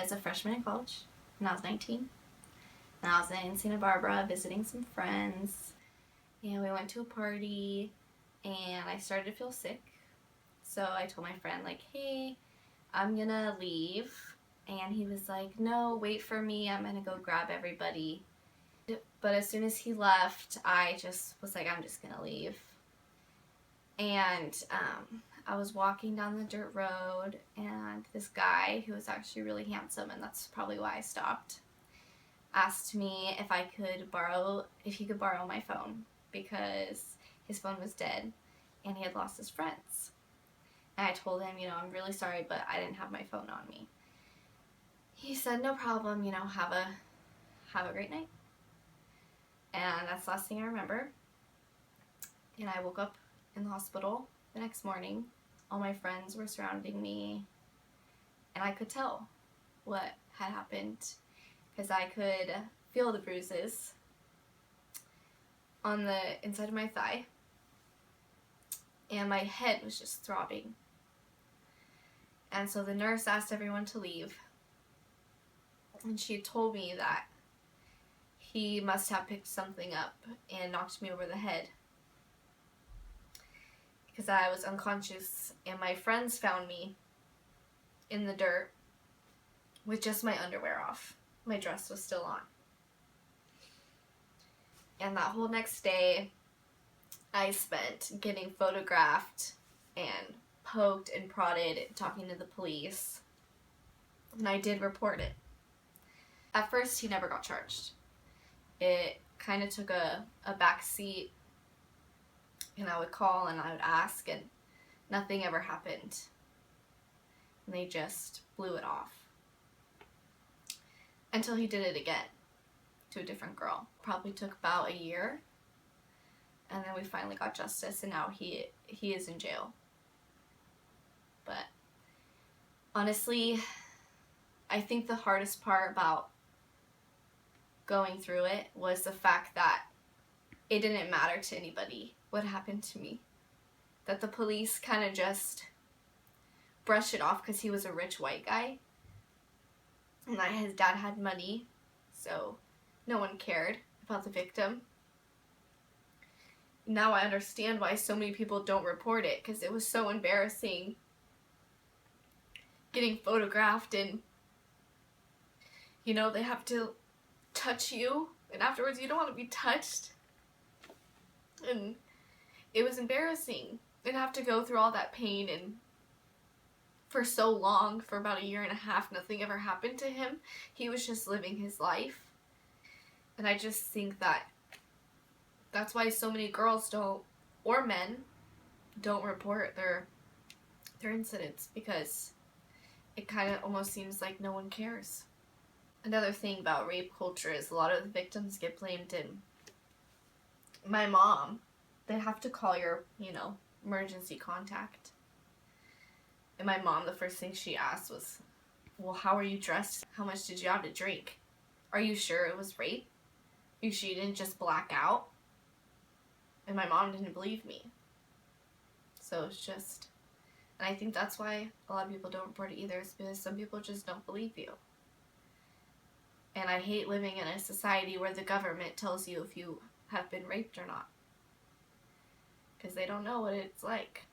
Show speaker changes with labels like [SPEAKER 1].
[SPEAKER 1] was a freshman in college when I was 19. And I was in Santa Barbara visiting some friends. And we went to a party and I started to feel sick. So I told my friend, like, hey, I'm gonna leave. And he was like, no, wait for me. I'm gonna go grab everybody. But as soon as he left, I just was like, I'm just gonna leave. And I was walking down the dirt road, and this guy, who was actually really handsome, and that's probably why I stopped, asked me if he could borrow my phone, because his phone was dead and he had lost his friends. And I told him, I'm really sorry, but I didn't have my phone on me. He said, no problem, have a great night. And that's the last thing I remember. And I woke up in the hospital the next morning. All my friends were surrounding me, and I could tell what had happened because I could feel the bruises on the inside of my thigh, and my head was just throbbing. And so the nurse asked everyone to leave, and she told me that he must have picked something up and knocked me over the head because I was unconscious, and my friends found me in the dirt with just my underwear off. My dress was still on. And that whole next day, I spent getting photographed and poked and prodded, talking to the police. And I did report it. At first, he never got charged. It kind of took a back seat, and I would call and I would ask, and nothing ever happened. And they just blew it off. Until he did it again to a different girl. Probably took about a year. And then we finally got justice, and now he is in jail. But honestly, I think the hardest part about going through it was the fact that it didn't matter to anybody what happened to me. That the police kind of just brushed it off because he was a rich white guy. And that his dad had money, so no one cared about the victim. Now I understand why so many people don't report it, because it was so embarrassing getting photographed, and they have to touch you, and afterwards you don't want to be touched. And it was embarrassing. And have to go through all that pain, and for so long, for about a year and a half, nothing ever happened to him. He was just living his life. And I just think that's why so many girls don't, or men, don't report their incidents, because it kind of almost seems like no one cares. Another thing about rape culture is a lot of the victims get blamed, and my mom, they have to call your, emergency contact. And my mom, the first thing she asked was, well, how are you dressed? How much did you have to drink? Are you sure it was rape? Are you sure you didn't just black out? And my mom didn't believe me. So it's just, and I think that's why a lot of people don't report it either, is because some people just don't believe you. And I hate living in a society where the government tells you if you have been raped or not, because they don't know what it's like.